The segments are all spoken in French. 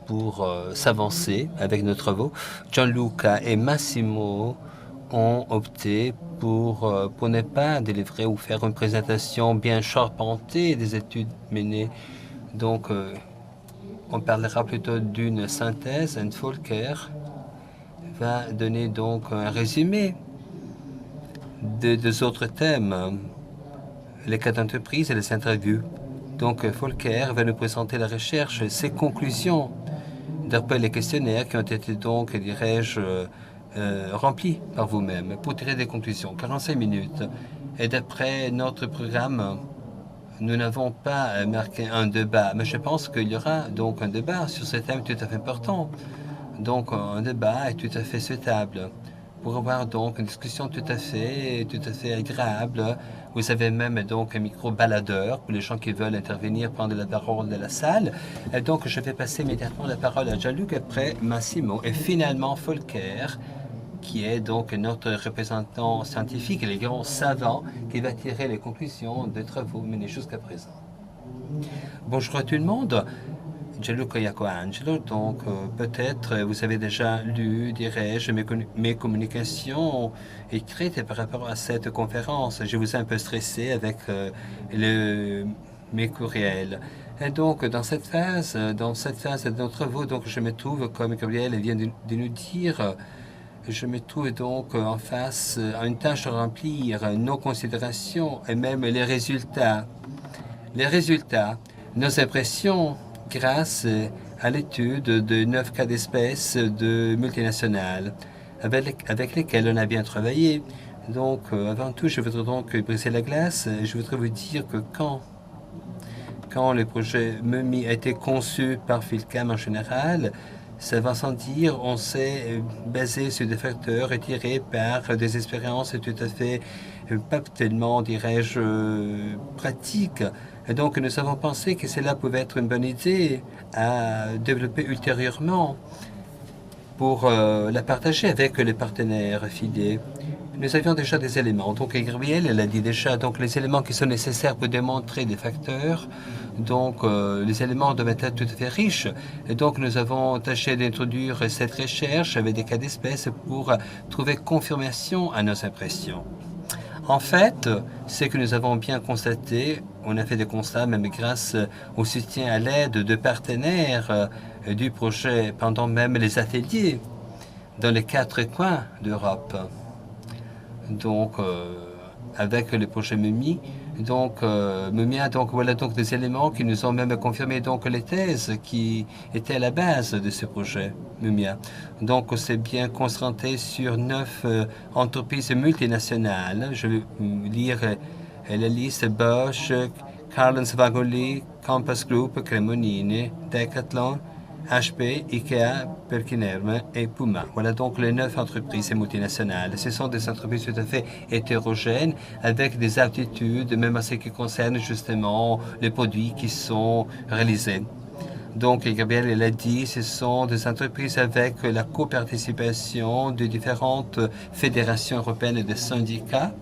pour s'avancer avec nos travaux. Gianluca et Massimo ont opté pour ne pas délivrer ou faire une présentation bien charpentée des études menées. Donc, on parlera plutôt d'une synthèse. Et Volker va donner donc un résumé de deux autres thèmes, les cas d'entreprise et les interviews. Donc, Volker va nous présenter la recherche et ses conclusions d'après les questionnaires qui ont été donc, dirais-je, remplis par vous-même pour tirer des conclusions. 45 minutes. Et d'après notre programme, nous n'avons pas marqué un débat, mais je pense qu'il y aura donc un débat sur ce thème tout à fait important. Donc, un débat est tout à fait souhaitable pour avoir donc une discussion tout à fait agréable. Vous avez même donc un micro-baladeur pour les gens qui veulent intervenir, prendre la parole de la salle. Et donc, je vais passer immédiatement la parole à Gianluca, après Massimo, et finalement Volker, qui est donc notre représentant scientifique et les grands savants, qui va tirer les conclusions des travaux menés jusqu'à présent. Bonjour à tout le monde. Gianluca Iacoangelo, donc peut-être vous avez déjà lu, dirais-je, mes communications écrites par rapport à cette conférence. Je vous ai un peu stressé avec mes courriels. Et donc, dans cette phase de nos travaux, donc, je me trouve, comme Gabriel vient de nous dire, je me trouve donc en face à une tâche à remplir, nos considérations et même les résultats. Nos impressions grâce à l'étude de 9 cas d'espèces de multinationales avec lesquelles on a bien travaillé. Donc, avant tout, je voudrais donc briser la glace. Je voudrais vous dire que quand le projet MEMI a été conçu par Philcam en général, ça va sans dire, on s'est basé sur des facteurs tirés par des expériences tout à fait, pas tellement, dirais-je, pratiques. Et donc, nous avons pensé que cela pouvait être une bonne idée à développer ultérieurement pour la partager avec les partenaires affiliés. Nous avions déjà des éléments. Donc, Gabriel, elle a dit déjà, donc les éléments qui sont nécessaires pour démontrer des facteurs. Donc, les éléments doivent être tout à fait riches. Et donc, nous avons tâché d'introduire cette recherche avec des cas d'espèces pour trouver confirmation à nos impressions. En fait, ce que nous avons bien constaté, on a fait des constats même grâce au soutien à l'aide de partenaires du projet pendant même les ateliers dans les 4 coins d'Europe. Donc, avec le projet MEMI, donc MEMIA, donc voilà donc des éléments qui nous ont même confirmé donc les thèses qui étaient à la base de ce projet MEMIA. Donc, c'est bien concentré sur 9 entreprises multinationales. Je vais lire la liste: Bosch, Carlens Vagoli, Compass Group, Cremonini, Decathlon, HP, IKEA, Perkinerme et Puma. Voilà donc les 9 entreprises multinationales. Ce sont des entreprises tout à fait hétérogènes avec des aptitudes, même en ce qui concerne justement les produits qui sont réalisés. Donc, Gabriel l'a dit, ce sont des entreprises avec la coparticipation de différentes fédérations européennes et de syndicats.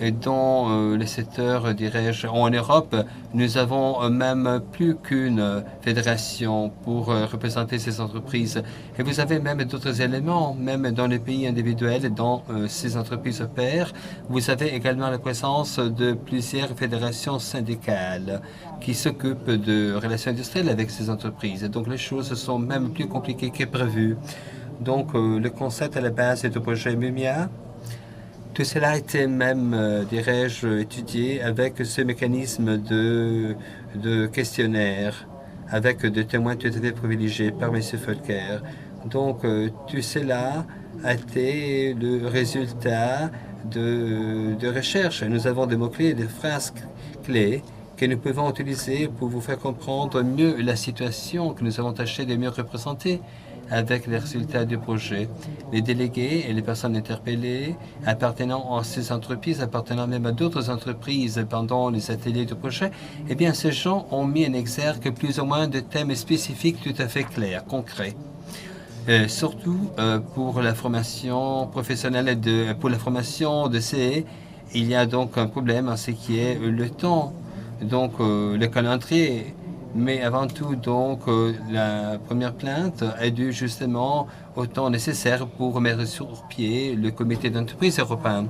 Et dans les secteurs, dirais-je, en Europe, nous avons même plus qu'une fédération pour représenter ces entreprises. Et vous avez même d'autres éléments, même dans les pays individuels dont ces entreprises opèrent. Vous avez également la présence de plusieurs fédérations syndicales qui s'occupent de relations industrielles avec ces entreprises. Et donc les choses sont même plus compliquées que prévu. Donc le concept à la base est du projet MEMIA. Tout cela a été même, dirais-je, étudié avec ce mécanisme de questionnaire, avec des témoins tout à fait privilégiés par M. Volker. Donc, tout cela a été le résultat de recherche. Nous avons des mots-clés, des phrases clés que nous pouvons utiliser pour vous faire comprendre mieux la situation que nous avons tâché de mieux représenter avec les résultats du projet. Les délégués et les personnes interpellées appartenant à ces entreprises, appartenant même à d'autres entreprises pendant les ateliers du projet, eh bien, ces gens ont mis en exergue plus ou moins de thèmes spécifiques tout à fait clairs, concrets. Surtout pour la formation professionnelle et pour la formation de CE, il y a donc un problème en ce qui est le temps. Donc, le calendrier Mais avant tout, donc, la première plainte est due justement au temps nécessaire pour mettre sur pied le comité d'entreprise européen.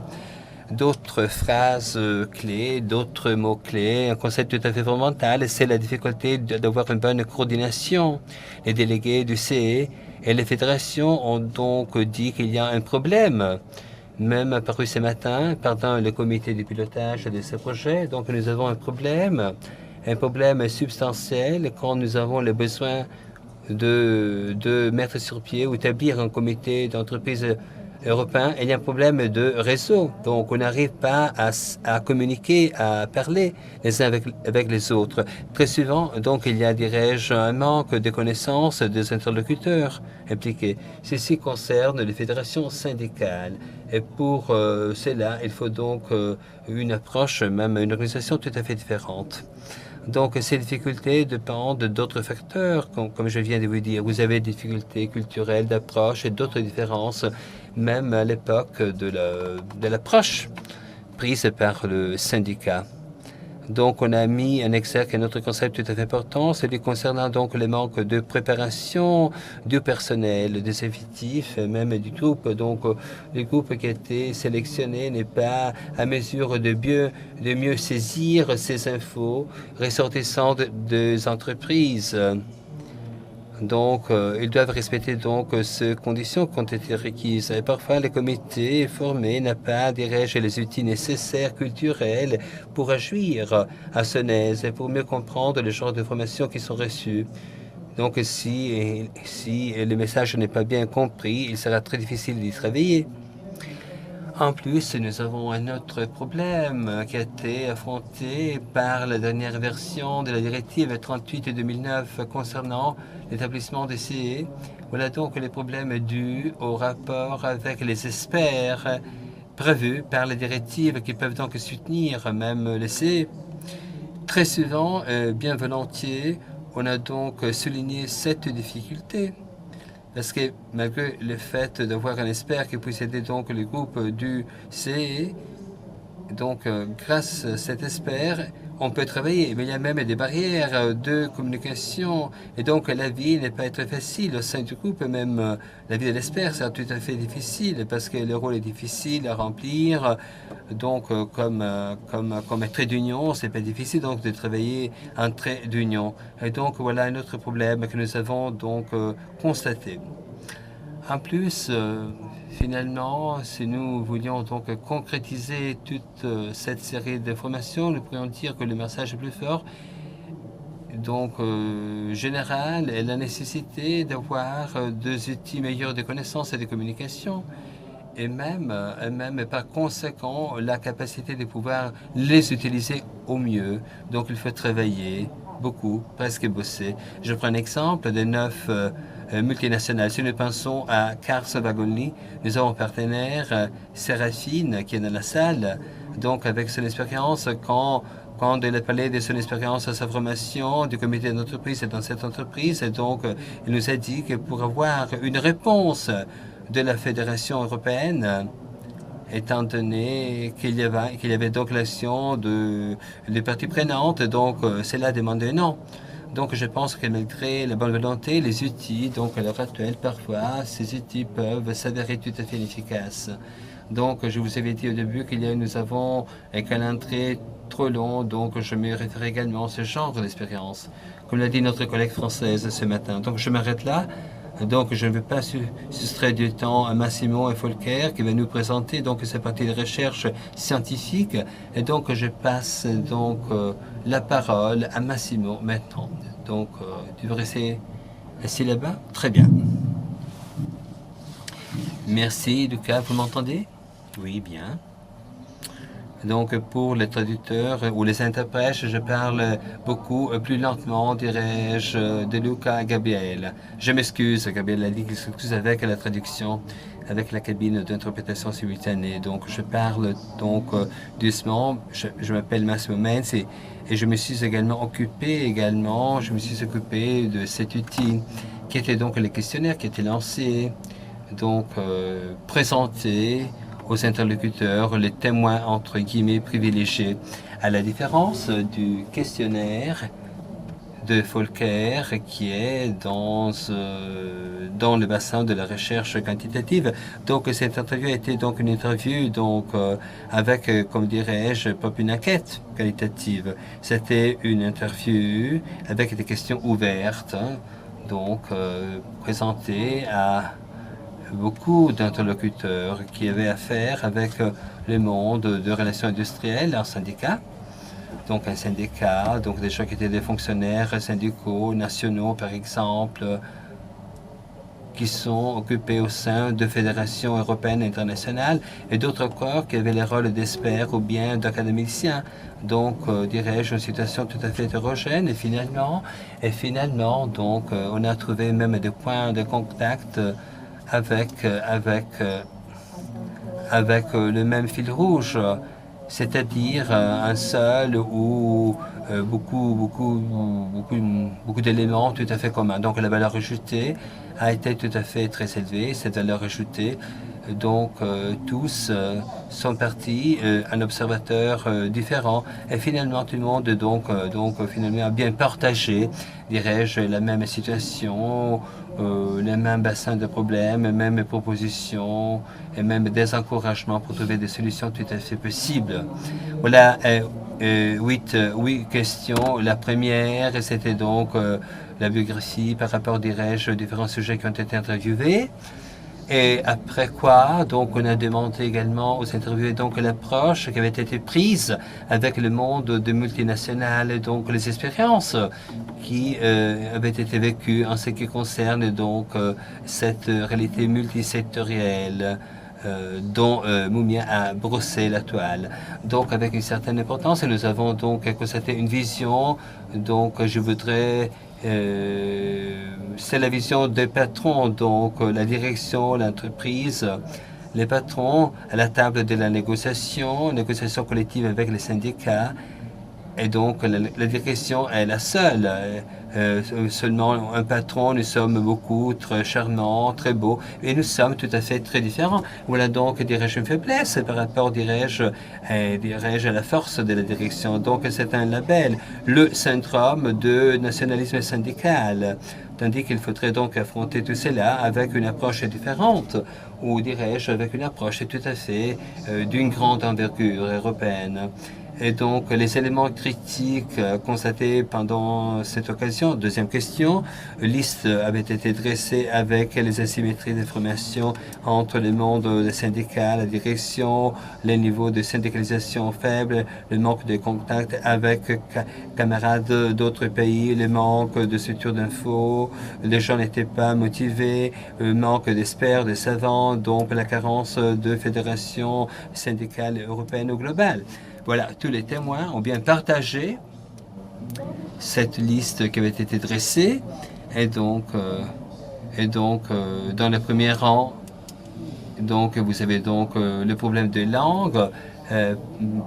D'autres phrases clés, d'autres mots-clés, un concept tout à fait fondamental, c'est la difficulté d'avoir une bonne coordination. Les délégués du CE et les fédérations ont donc dit qu'il y a un problème, même apparu ce matin pendant le comité de pilotage de ce projet. Donc nous avons un problème substantiel quand nous avons le besoin de mettre sur pied ou établir un comité d'entreprise européen. Il y a un problème de réseau. Donc, on n'arrive pas à communiquer, à parler les uns avec les autres. Très souvent, donc, il y a, dirais-je, un manque de connaissances des interlocuteurs impliqués. Ceci concerne les fédérations syndicales. Et pour cela, il faut donc une approche, même une organisation tout à fait différente. Donc, ces difficultés dépendent d'autres facteurs, comme je viens de vous dire. Vous avez des difficultés culturelles, d'approche et d'autres différences, même à l'époque de l'approche prise par le syndicat. Donc, on a mis en exergue un autre concept tout à fait important, celui concernant donc le manque de préparation du personnel, des effectifs, même du groupe. Donc, le groupe qui a été sélectionné n'est pas à mesure de mieux saisir ces infos ressortissantes des entreprises. Donc, ils doivent respecter donc ces conditions qui ont été requises. Et parfois, le comité formé n'a pas, dirais-je, les outils nécessaires culturels pour agir à son aise et pour mieux comprendre le genre de formations qui sont reçues. Donc, si le message n'est pas bien compris, il sera très difficile d'y travailler. En plus, nous avons un autre problème qui a été affronté par la dernière version de la directive 38 de 2009 concernant l'établissement des CE. Voilà donc les problèmes dus au rapport avec les experts prévus par la directive qui peuvent donc soutenir même les CE. Très souvent, bien volontiers, on a donc souligné cette difficulté. Parce que malgré le fait d'avoir un expert qui possédait donc le groupe du CE, donc grâce à cet expert, on peut travailler, mais il y a même des barrières de communication. Et donc la vie n'est pas très facile au sein du groupe, même la vie de l'expert, c'est tout à fait difficile parce que le rôle est difficile à remplir. Donc comme trait d'union, c'est pas difficile donc de travailler en trait d'union. Et donc voilà un autre problème que nous avons donc constaté. En plus, finalement, si nous voulions donc concrétiser toute cette série d'informations, nous pourrions dire que le message est plus fort. Donc, général, est la nécessité d'avoir des outils meilleurs de connaissances et de communication, et même par conséquent, la capacité de pouvoir les utiliser au mieux. Donc, il faut travailler beaucoup, presque bosser. Je prends un exemple des 9 multinationales. Si nous pensons à Cars Wagonly, nous avons un partenaire, Séraphine, qui est dans la salle, donc avec son expérience, quand il a parlé de son expérience à sa formation du comité d'entreprise et dans cette entreprise, et donc il nous a dit que pour avoir une réponse de la Fédération européenne, étant donné qu'il y avait donc l'action des parties prenantes, donc cela demandait non. Donc je pense que malgré la bonne volonté, les outils, donc à l'heure actuelle, parfois, ces outils peuvent s'avérer tout à fait inefficaces. Donc je vous avais dit au début nous avons un calendrier trop long, donc je me réfère également à ce genre d'expérience, comme l'a dit notre collègue française ce matin. Donc je m'arrête là. Donc, je ne veux pas soustraire du temps à Massimo et Folker qui va nous présenter donc sa partie de recherche scientifique. Et donc, je passe donc la parole à Massimo maintenant. Donc, tu veux rester assis là-bas? Très bien. Merci, Lucas. Vous m'entendez? Oui, bien. Donc, pour les traducteurs ou les interprètes, je parle beaucoup plus lentement, dirais-je, de Luca à Gabriel. Je m'excuse, Gabriel a dit qu'il s'excuse avec la traduction, avec la cabine d'interprétation simultanée. Donc, je parle donc doucement. Je m'appelle Massimo Menz et je me suis également occupé de cet outil qui était donc le questionnaire qui était lancé, donc présenté aux interlocuteurs, les témoins entre guillemets privilégiés. À la différence du questionnaire de Volcker, qui est dans le bassin de la recherche quantitative. Donc cette interview a été donc une interview avec, comme dirais-je, pas une enquête qualitative. C'était une interview avec des questions ouvertes, présentées à beaucoup d'interlocuteurs qui avaient affaire avec le monde de relations industrielles, un syndicat. Donc un syndicat, donc des gens qui étaient des fonctionnaires syndicaux nationaux, par exemple, qui sont occupés au sein de fédérations européennes et internationales, et d'autres encore qui avaient les rôles d'experts ou bien d'académiciens. Donc, dirais-je, une situation tout à fait hétérogène. Et finalement, on a trouvé même des points de contact avec le même fil rouge, c'est-à-dire un seul ou beaucoup d'éléments tout à fait communs. Donc la valeur ajoutée a été tout à fait très élevée. Cette valeur ajoutée, tous sont partis, un observateur différent. Et finalement, tout le monde finalement a bien partagé, dirais-je, la même situation, les mêmes bassins de problèmes, les mêmes propositions et même des encouragements pour trouver des solutions tout à fait possibles. Voilà, 8 questions. La première, c'était donc la biographie par rapport, dirais-je, aux différents sujets qui ont été interviewés. Et après quoi, donc, on a demandé également aux interviewés l'approche qui avait été prise avec le monde de multinationales, donc les expériences qui avaient été vécues en ce qui concerne cette réalité multisectorielle dont Mumia a brossé la toile. Donc avec une certaine importance, et nous avons donc constaté une vision, je voudrais c'est la vision des patrons, la direction, l'entreprise, les patrons à la table de la négociation collective avec les syndicats. Et donc, la direction est la seule. Seulement un patron, nous sommes beaucoup, très charmants, très beaux, et nous sommes tout à fait très différents. Voilà donc, dirais-je, une faiblesse par rapport, dirais-je, à la force de la direction. Donc, c'est un label, le syndrome de nationalisme syndical. Tandis qu'il faudrait donc affronter tout cela avec une approche différente, ou dirais-je, avec une approche tout à fait d'une grande envergure européenne. Et donc, les éléments critiques constatés pendant cette occasion. Deuxième question, liste avait été dressée avec les asymétries d'information entre le monde syndical, la direction, les niveaux de syndicalisation faibles, le manque de contact avec camarades d'autres pays, le manque de structures d'infos, les gens n'étaient pas motivés, le manque d'experts, de savants, donc la carence de fédérations syndicales européennes ou globales. Voilà, tous les témoins ont bien partagé cette liste qui avait été dressée. Et donc dans le premier rang, vous avez le problème de langue,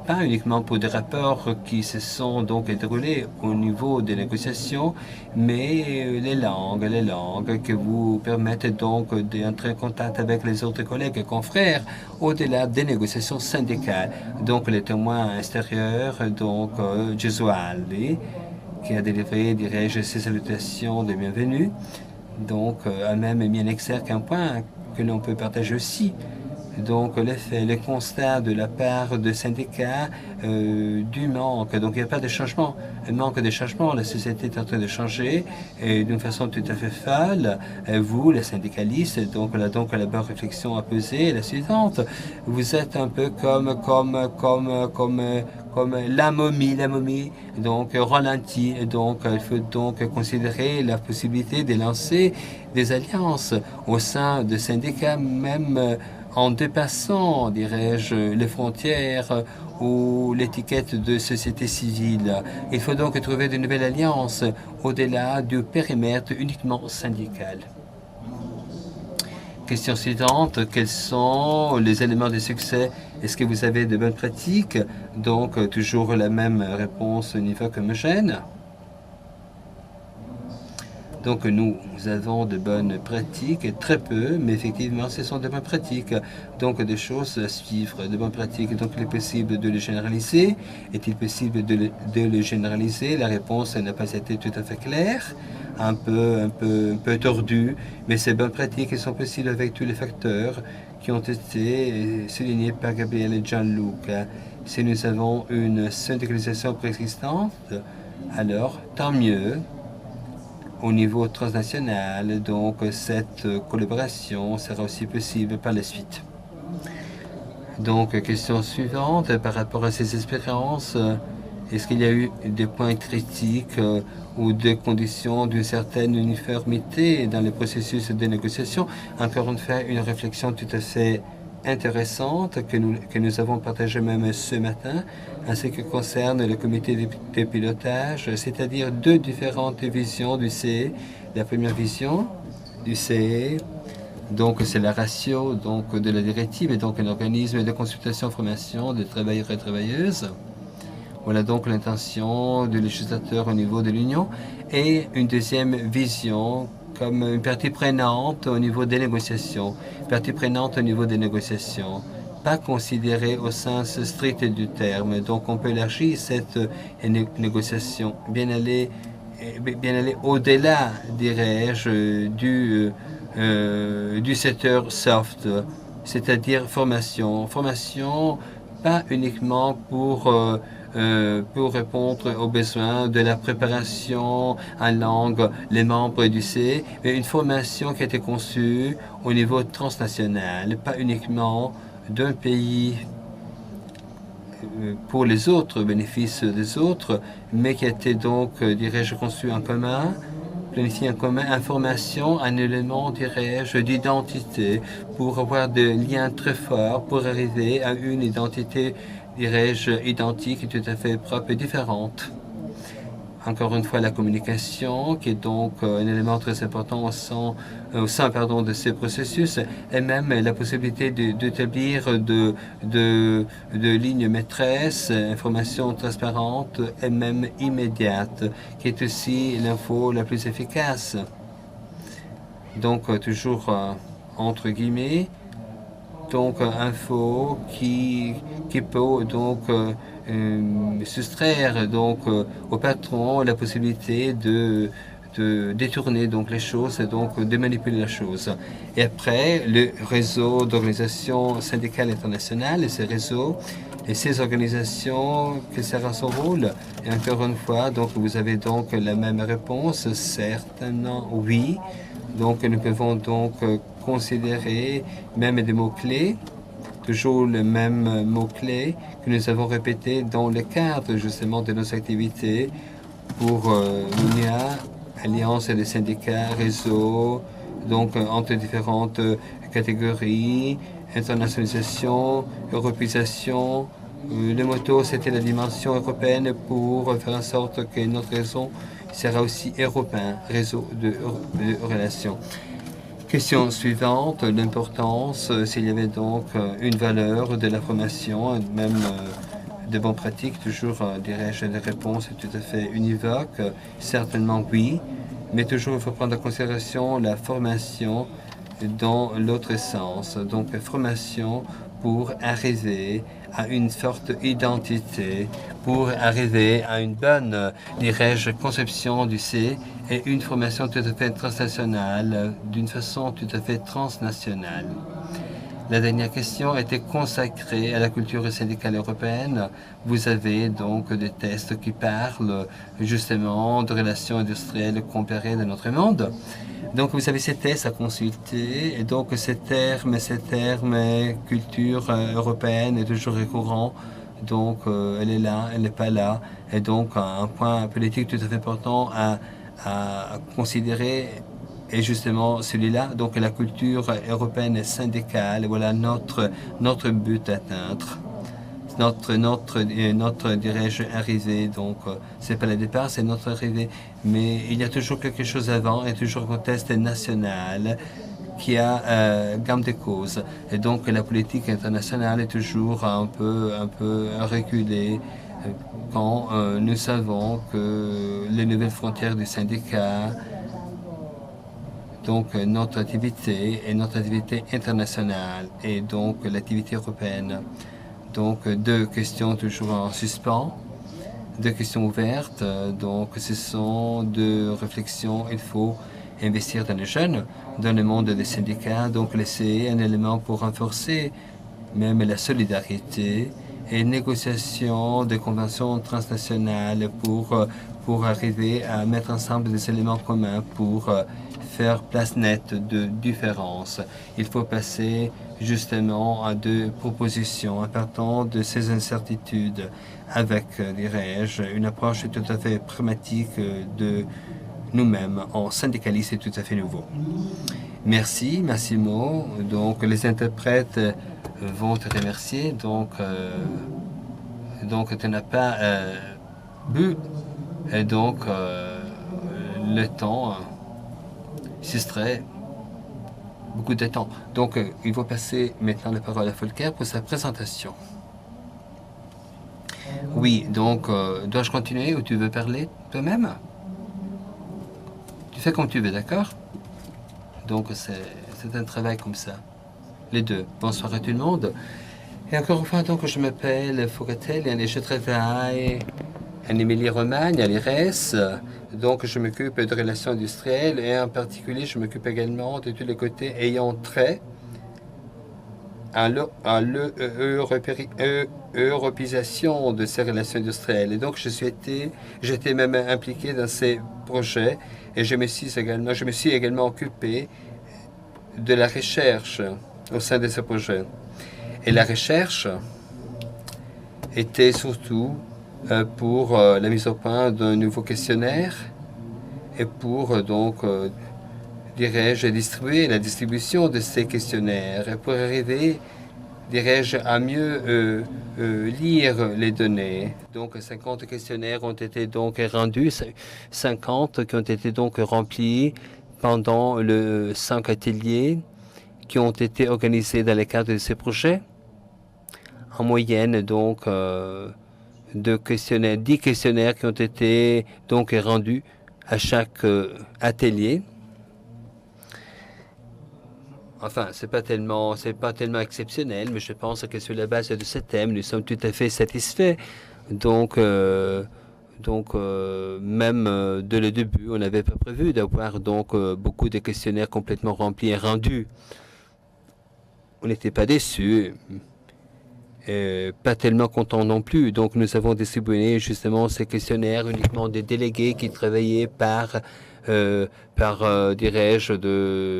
pas uniquement pour des rapports qui se sont déroulés au niveau des négociations, mais les langues qui vous permettent d'entrer en contact avec les autres collègues et confrères au-delà des négociations syndicales. Donc les témoins extérieurs, Gesualdi, qui a délivré, dirais-je, ses salutations de bienvenue, a même mis en exergue un point que l'on peut partager aussi. Donc, le constat de la part de syndicats du manque. Donc, il n'y a pas de changement. Un manque de changement. La société est en train de changer d'une façon tout à fait folle. Vous, les syndicalistes, la bonne réflexion à poser est la suivante. Vous êtes un peu comme la momie, ralentie. Il faut considérer la possibilité de lancer des alliances au sein de syndicats, même en dépassant, dirais-je, les frontières ou l'étiquette de société civile. Il faut donc trouver de nouvelles alliances au-delà du périmètre uniquement syndical. Question suivante, quels sont les éléments de succès? Est-ce que vous avez de bonnes pratiques? Toujours la même réponse au niveau homogène. Donc nous avons de bonnes pratiques, très peu, mais effectivement ce sont de bonnes pratiques. Donc des choses à suivre, de bonnes pratiques. Donc il est possible de les généraliser. Est-il possible de le généraliser? La réponse n'a pas été tout à fait claire, un peu tordue, mais ces bonnes pratiques sont possibles avec tous les facteurs qui ont été soulignés par Gabriel et Gianluca. Si nous avons une syndicalisation préexistante, alors tant mieux. Au niveau transnational, donc cette collaboration sera aussi possible par la suite. Donc, question suivante, par rapport à ces expériences, est-ce qu'il y a eu des points critiques ou des conditions d'une certaine uniformité dans le processus de négociation? Encore une fois, une réflexion tout à fait intéressante que nous avons partagée même ce matin, en ce qui concerne le comité de pilotage, c'est-à-dire deux différentes visions du CE. La première vision du CE, donc c'est la ratio donc, de la directive et donc un organisme de consultation formation des travailleurs et travailleuses. Voilà donc l'intention du législateur au niveau de l'Union. Et une deuxième vision comme une partie prenante au niveau des négociations. Partie prenante au niveau des négociations. Pas considérée au sens strict du terme. Donc on peut élargir cette négociation, bien aller au-delà, dirais-je, du secteur soft, c'est-à-dire formation. Formation, pas uniquement pour répondre aux besoins de la préparation en langue, les membres du C, mais une formation qui a été conçue au niveau transnational, pas uniquement d'un pays pour les autres, bénéfices des autres, mais qui a été donc, dirais-je, conçue en commun, planifié en commun, information, un élément, dirais-je, d'identité, pour avoir des liens très forts, pour arriver à une identité, dirais-je, identique et tout à fait propre et différente. Encore une fois, la communication, qui est donc un élément très important au sein de ces processus, et même la possibilité d'établir de lignes maîtresses, information transparente et même immédiate, qui est aussi l'info la plus efficace. Donc, toujours entre guillemets, donc info qui peut donc soustraire donc au patron la possibilité de détourner donc les choses et donc de manipuler la chose. Et après, le réseau d'organisations syndicales internationales et ces réseaux et ces organisations, quel sera son rôle? Et encore une fois, donc vous avez donc la même réponse, certainement oui. Donc nous pouvons donc considérer même des mots-clés, toujours le même mot-clé que nous avons répété dans le cadre justement de nos activités pour l'UNIA, Alliance des syndicats, réseau, donc entre différentes catégories, internationalisation, européisation. Le motto, c'était la dimension européenne pour faire en sorte que notre réseau sera aussi européen, réseau de relations. Question suivante, l'importance, s'il y avait donc une valeur de la formation, même de bonnes pratiques, toujours, dirais-je, des réponses tout à fait univoques, certainement oui, mais toujours il faut prendre en considération la formation dans l'autre sens. Donc, formation pour arriver à une forte identité, pour arriver à une bonne, dirais-je, conception du C et une formation tout à fait transnationale, d'une façon tout à fait transnationale. La dernière question était consacrée à la culture syndicale européenne. Vous avez donc des tests qui parlent justement de relations industrielles comparées de notre monde. Donc vous avez ces tests à consulter et donc ces termes culture européenne est toujours récurrent. Donc elle est là, elle n'est pas là. Et donc un point politique tout à fait important à considérer est justement celui-là. Donc la culture européenne syndicale, voilà notre but à atteindre. Notre dirais-je, arrivée. Donc, c'est pas le départ, c'est notre arrivée. Mais il y a toujours quelque chose avant, et toujours un contexte national qui a gamme de causes. Et donc, la politique internationale est toujours un peu reculée quand nous savons que les nouvelles frontières du syndicat donc notre activité et notre activité internationale et donc l'activité européenne. Donc deux questions toujours en suspens, deux questions ouvertes. Donc ce sont deux réflexions. Il faut investir dans les jeunes, dans le monde des syndicats, donc laisser un élément pour renforcer même la solidarité et négociation de conventions transnationales pour arriver à mettre ensemble des éléments communs pour faire place nette de différences. Il faut passer justement à deux propositions en partant de ces incertitudes avec, dirais-je, une approche tout à fait pragmatique de nous-mêmes en syndicalistes et tout à fait nouveau. Merci, Massimo. Donc, les interprètes vont te remercier. Donc tu n'as pas bu. Et donc, le temps s'extrait beaucoup de temps. Donc, il va passer maintenant la parole à Volker pour sa présentation. Oui, donc, dois-je continuer ou tu veux parler toi-même? Tu fais comme tu veux, d'accord? Donc, c'est un travail comme ça. Les deux. Bonsoir à tout le monde. Et encore une fois, donc, je m'appelle Fogatel et je travaille en Émilie-Romagne, à l'IRES. Donc, je m'occupe de relations industrielles et en particulier, je m'occupe également de tous les côtés ayant trait à l'europisation de ces relations industrielles. Et donc, j'étais même impliqué dans ces projets et je me suis également occupé de la recherche au sein de ces projets. Et la recherche était surtout pour la mise au point d'un nouveau questionnaire et pour dirais-je, distribuer la distribution de ces questionnaires et pour arriver, dirais-je, à mieux lire les données. Donc 50 questionnaires ont été donc rendus, 50 qui ont été donc remplis pendant le 5 ateliers qui ont été organisés dans le cadre de ces projets. En moyenne, donc, 10 questionnaires qui ont été donc rendus à chaque atelier. Enfin, c'est pas tellement exceptionnel, mais je pense que sur la base de ce thème, nous sommes tout à fait satisfaits. Donc, même dès le début, on n'avait pas prévu d'avoir donc beaucoup de questionnaires complètement remplis et rendus. On n'était pas déçus. Pas tellement content non plus. Donc, nous avons distribué justement ces questionnaires uniquement des délégués qui travaillaient dirais-je,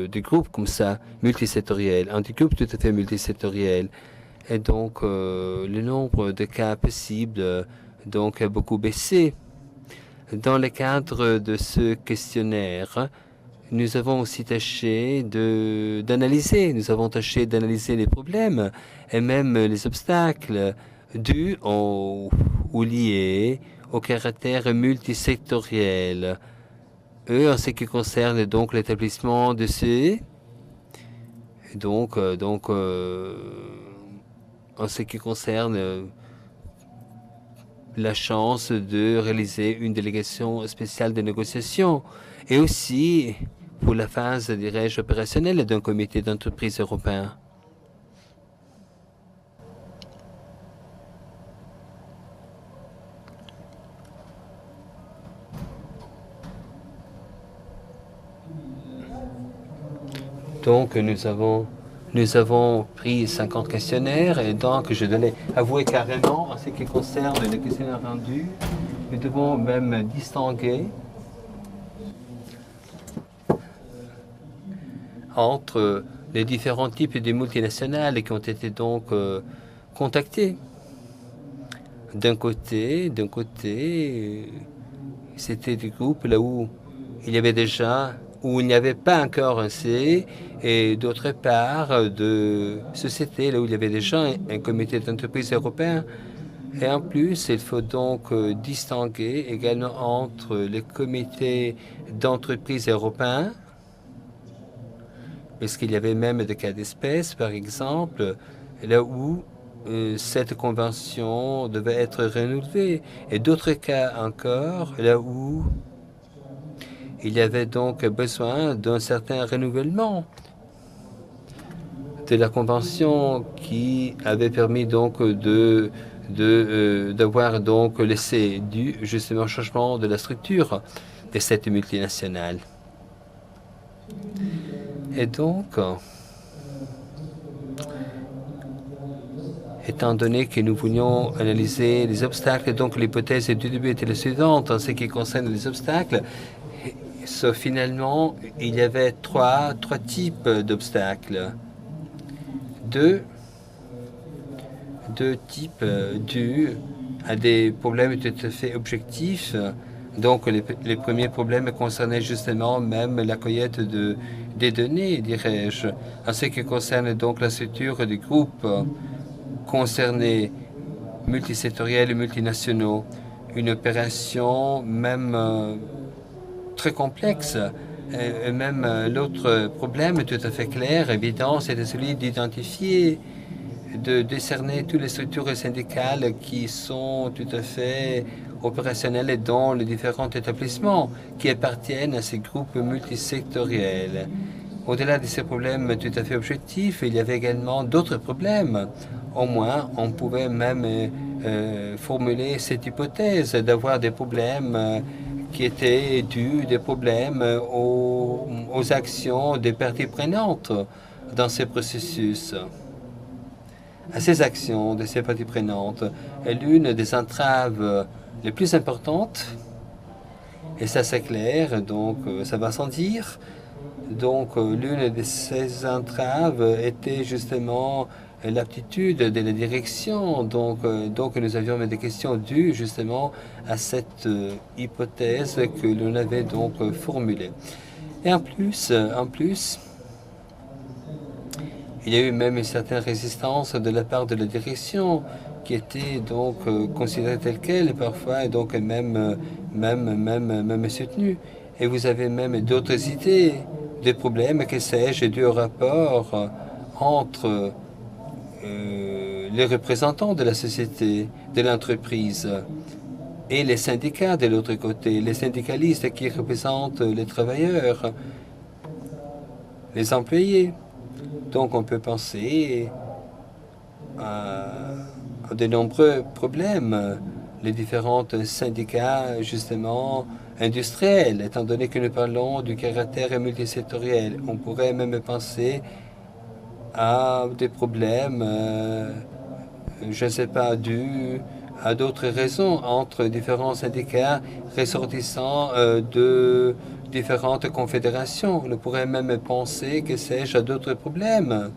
des groupes comme ça, multisectoriels, un groupe tout à fait multisectoriel. Et donc, le nombre de cas possibles donc, a beaucoup baissé. Dans le cadre de ce questionnaire, nous avons aussi tâché d'analyser les problèmes et même les obstacles dus ou liés au caractère multisectoriel. En ce qui concerne donc l'établissement de ces, en ce qui concerne la chance de réaliser une délégation spéciale de négociation et aussi pour la phase, dirais-je, opérationnelle d'un comité d'entreprise européen. Donc, nous avons pris 50 questionnaires et donc je dois avouer carrément, en ce qui concerne les questionnaires rendus, nous devons même distinguer entre les différents types de multinationales qui ont été donc contactés. D'un côté, c'était des groupes là où il y avait déjà, où il n'y avait pas encore un C, et d'autre part, de sociétés là où il y avait déjà un comité d'entreprise européen. Et en plus, il faut donc distinguer également entre les comités d'entreprise européens, parce qu'il y avait même des cas d'espèce, par exemple, là où cette convention devait être renouvelée, et d'autres cas encore, là où il y avait donc besoin d'un certain renouvellement de la convention qui avait permis donc d'avoir donc laissé du justement changement de la structure de cette multinationale. Et donc, étant donné que nous voulions analyser les obstacles, donc l'hypothèse du début était la suivante en ce qui concerne les obstacles. Finalement, il y avait trois types d'obstacles. Deux types dus à des problèmes tout à fait objectifs. Donc, les premiers problèmes concernaient justement même la cueillette des données, dirais-je. En ce qui concerne donc la structure des groupes concernés, multisectoriels et multinationaux, une opération même très complexe. Et même l'autre problème tout à fait clair, évident, c'était celui d'identifier, de décerner toutes les structures syndicales qui sont tout à fait opérationnelles dans les différents établissements qui appartiennent à ces groupes multisectoriels. Au-delà de ces problèmes tout à fait objectifs, il y avait également d'autres problèmes. Au moins, on pouvait même formuler cette hypothèse d'avoir des problèmes qui étaient dus des problèmes aux actions des parties prenantes dans ces processus. À ces actions de ces parties prenantes, l'une des entraves les plus importantes, et ça c'est clair, donc ça va sans dire, donc l'une de ces entraves était justement l'aptitude de la direction. Donc nous avions des questions dues justement à cette hypothèse que l'on avait donc formulée. Et en plus, il y a eu même une certaine résistance de la part de la direction qui était donc considérée telle qu'elle et parfois donc même soutenue. Et vous avez même d'autres idées, des problèmes, que sais-je, dus au rapport entre les représentants de la société, de l'entreprise, et les syndicats de l'autre côté, les syndicalistes qui représentent les travailleurs, les employés. Donc on peut penser à de nombreux problèmes, les différents syndicats justement industriels, étant donné que nous parlons du caractère multisectoriel. On pourrait même penser à des problèmes, je ne sais pas, dus à d'autres raisons entre différents syndicats ressortissants de différentes confédérations. On pourrait même penser, que sais-je, à d'autres problèmes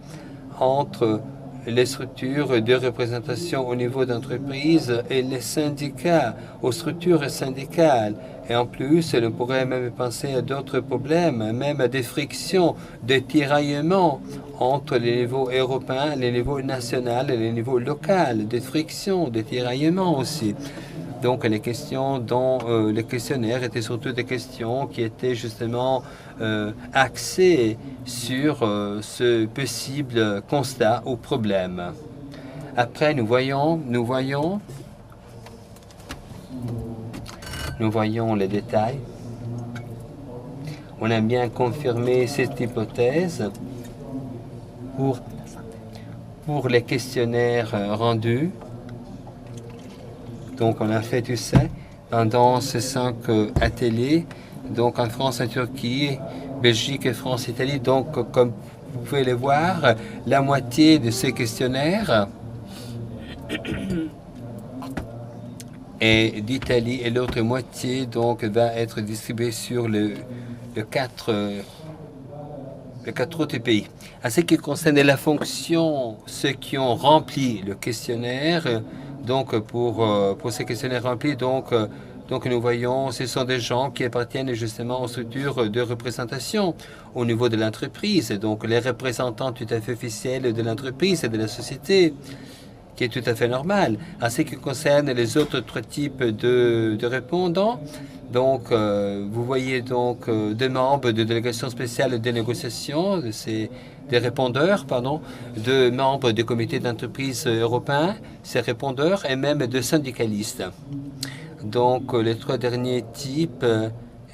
entre les structures de représentation au niveau d'entreprise et les syndicats, aux structures syndicales. Et en plus, on pourrait même penser à d'autres problèmes, même à des frictions, des tiraillements entre les niveaux européens, les niveaux nationaux et les niveaux locaux, des frictions, des tiraillements aussi. Donc les questions dont les questionnaires étaient surtout des questions qui étaient justement axées sur ce possible constat ou problème. Après, nous voyons les détails. On a bien confirmé cette hypothèse pour les questionnaires rendus. Donc, on a fait tout ça pendant ces 5 ateliers, donc en France, en Turquie, Belgique, France, Italie. Donc, comme vous pouvez le voir, la moitié de ces questionnaires est d'Italie et l'autre moitié donc va être distribuée sur les quatre autres pays. À ce qui concerne la fonction, ceux qui ont rempli le questionnaire, donc pour ces questionnaires remplis, donc nous voyons, ce sont des gens qui appartiennent justement aux structures de représentation au niveau de l'entreprise, donc les représentants tout à fait officiels de l'entreprise et de la société, qui est tout à fait normal. En ce qui concerne les autres 3 types de répondants, donc vous voyez donc des membres de délégations spéciales de négociation, des répondeurs, de membres du comité d'entreprise européen, ces répondeurs, et même de syndicalistes. Donc les 3 derniers types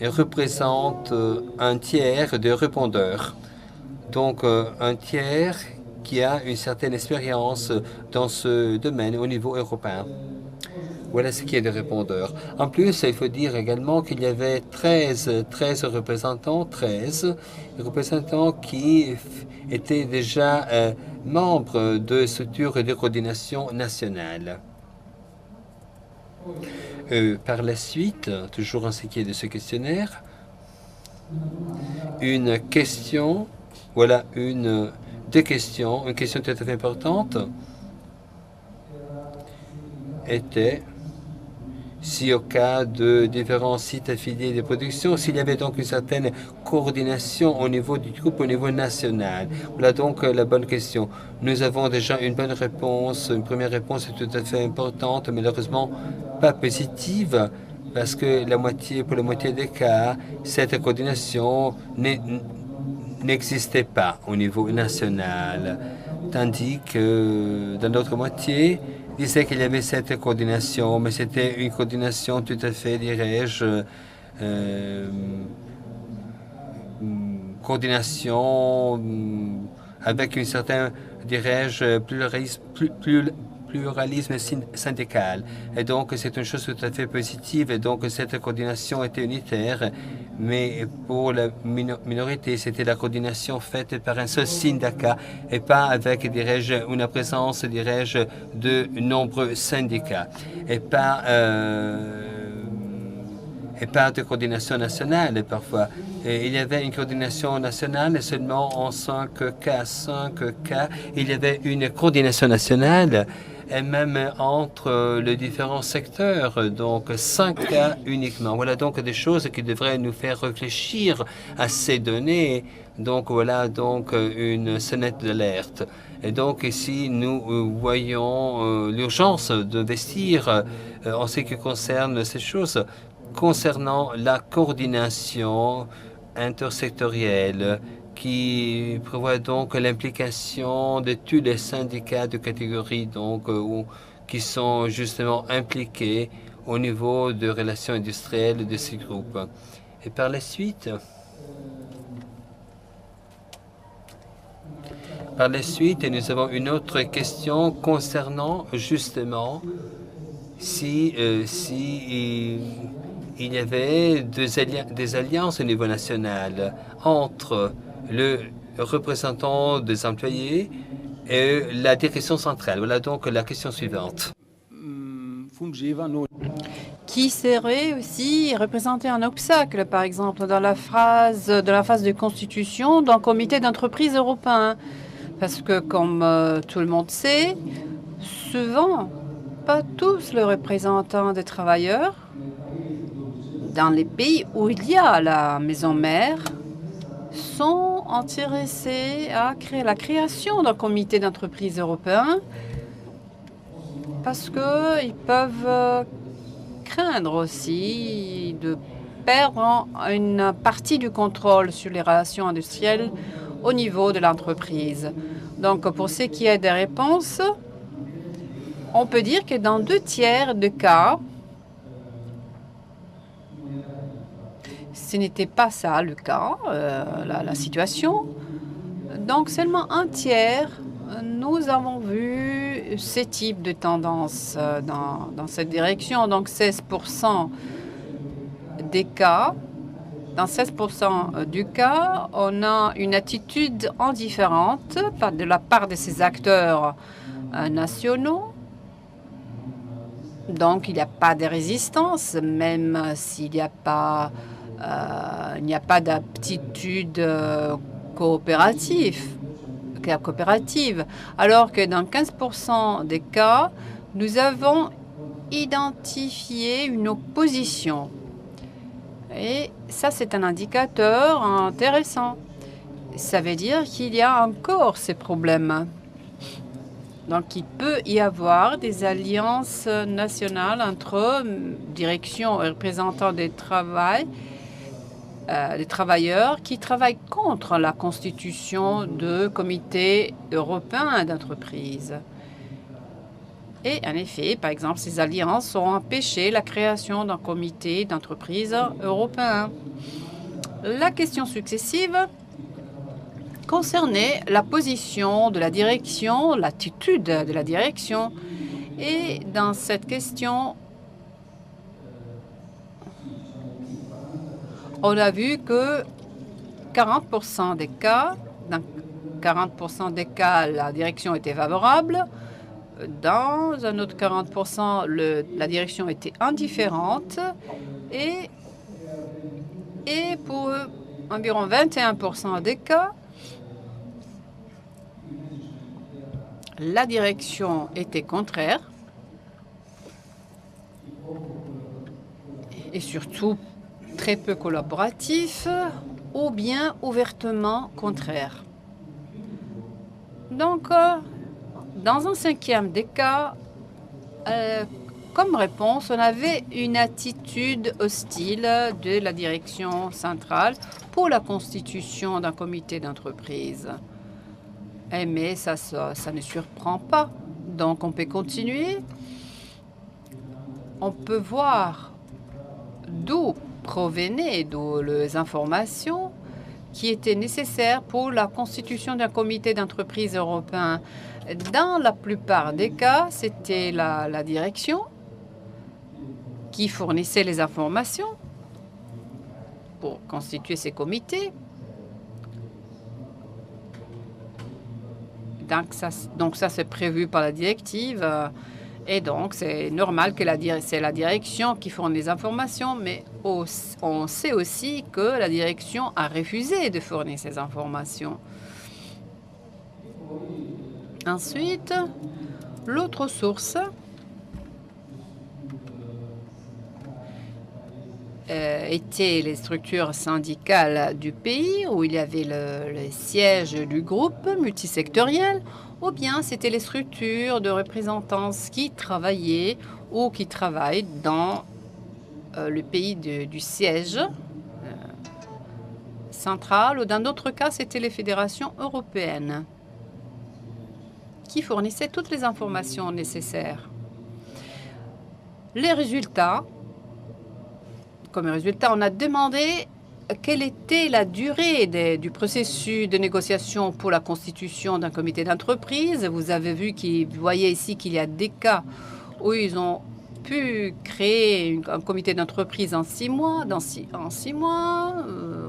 représente un tiers des répondeurs. Donc, un tiers qui a une certaine expérience dans ce domaine au niveau européen. Voilà ce qui est des répondeurs. En plus, il faut dire également qu'il y avait 13 représentants qui étaient déjà membres de structures de coordination nationale. Par la suite, toujours en ce qui est de ce questionnaire, une question, voilà deux questions. Une question tout à fait importante était si au cas de différents sites affiliés de production, s'il y avait donc une certaine coordination au niveau du groupe, au niveau national. Voilà donc la bonne question. Nous avons déjà une bonne réponse. Une première réponse est tout à fait importante, malheureusement pas positive, parce que pour la moitié des cas, cette coordination n'existait pas au niveau national, tandis que dans l'autre moitié, disait qu'il y avait cette coordination, mais c'était une coordination tout à fait, dirais-je, coordination avec une certaine, dirais-je, pluralisme syndical. Et donc, c'est une chose tout à fait positive. Et donc, cette coordination était unitaire. Mais pour la minorité, c'était la coordination faite par un seul syndicat et pas avec, dirais-je, une présence, dirais-je, de nombreux syndicats. Et pas de coordination nationale parfois. Et il y avait une coordination nationale seulement en 5 cas. Il y avait une coordination nationale et même entre les différents secteurs, donc 5 cas uniquement. Voilà donc des choses qui devraient nous faire réfléchir à ces données. Donc voilà donc une sonnette d'alerte. Et donc ici, nous voyons l'urgence d'investir en ce qui concerne ces choses. Concernant la coordination intersectorielle qui prévoit donc l'implication de tous les syndicats de catégorie donc, qui sont justement impliqués au niveau de relations industrielles de ces groupes. Et par la suite, nous avons une autre question concernant justement si il y avait des alliances au niveau national entre le représentant des employés et la direction centrale. Voilà donc la question suivante. Qui serait aussi représenté un obstacle, par exemple, dans la phase de constitution d'un comité d'entreprise européen? Parce que, comme tout le monde sait, souvent, pas tous les représentants des travailleurs dans les pays où il y a la maison mère sont intéressés à la création d'un comité d'entreprise européen parce qu'ils peuvent craindre aussi de perdre une partie du contrôle sur les relations industrielles au niveau de l'entreprise. Donc, pour ce qui est des réponses, on peut dire que dans 2 tiers de cas, ce n'était pas ça le cas, la situation. Donc, seulement 1 tiers, nous avons vu ce type de tendance dans cette direction. Donc, 16% des cas, dans 16% du cas, on a une attitude indifférente de la part de ces acteurs nationaux. Donc, il n'y a pas de résistance, même s'il n'y a pas d'aptitude coopérative. Alors que dans 15% des cas, nous avons identifié une opposition. Et ça, c'est un indicateur intéressant. Ça veut dire qu'il y a encore ces problèmes. Donc, il peut y avoir des alliances nationales entre direction et représentants des travailleurs qui travaillent contre la constitution de comités européens d'entreprise. Et en effet, par exemple, ces alliances ont empêché la création d'un comité d'entreprise européen. La question successive concernait la position de la direction, l'attitude de la direction. Et dans cette question, on a vu que 40% des cas, dans 40% des cas, la direction était favorable. Dans un autre 40%, la direction était indifférente. Et pour environ 21% des cas, la direction était contraire. Et surtout très peu collaboratif ou bien ouvertement contraire. Donc, dans un cinquième des cas, comme réponse, on avait une attitude hostile de la direction centrale pour la constitution d'un comité d'entreprise. Mais ça ne surprend pas. Donc, on peut continuer. On peut voir d'où provenaient les informations qui étaient nécessaires pour la constitution d'un comité d'entreprise européen. Dans la plupart des cas, c'était la direction qui fournissait les informations pour constituer ces comités. Donc ça c'est prévu par la directive. Et donc, c'est normal que c'est la direction qui fournit les informations, mais on sait aussi que la direction a refusé de fournir ces informations. Ensuite, l'autre source étaient les structures syndicales du pays, où il y avait le siège du groupe multisectoriel, ou bien c'était les structures de représentance qui travaillaient ou qui travaillent dans le pays du siège central, ou dans d'autres cas, c'était les fédérations européennes qui fournissaient toutes les informations nécessaires. Les résultats, comme résultat, on a demandé quelle était la durée du processus de négociation pour la constitution d'un comité d'entreprise. Vous avez vu vous voyez ici qu'il y a des cas où ils ont pu créer un comité d'entreprise en 6 mois, en 6 mois,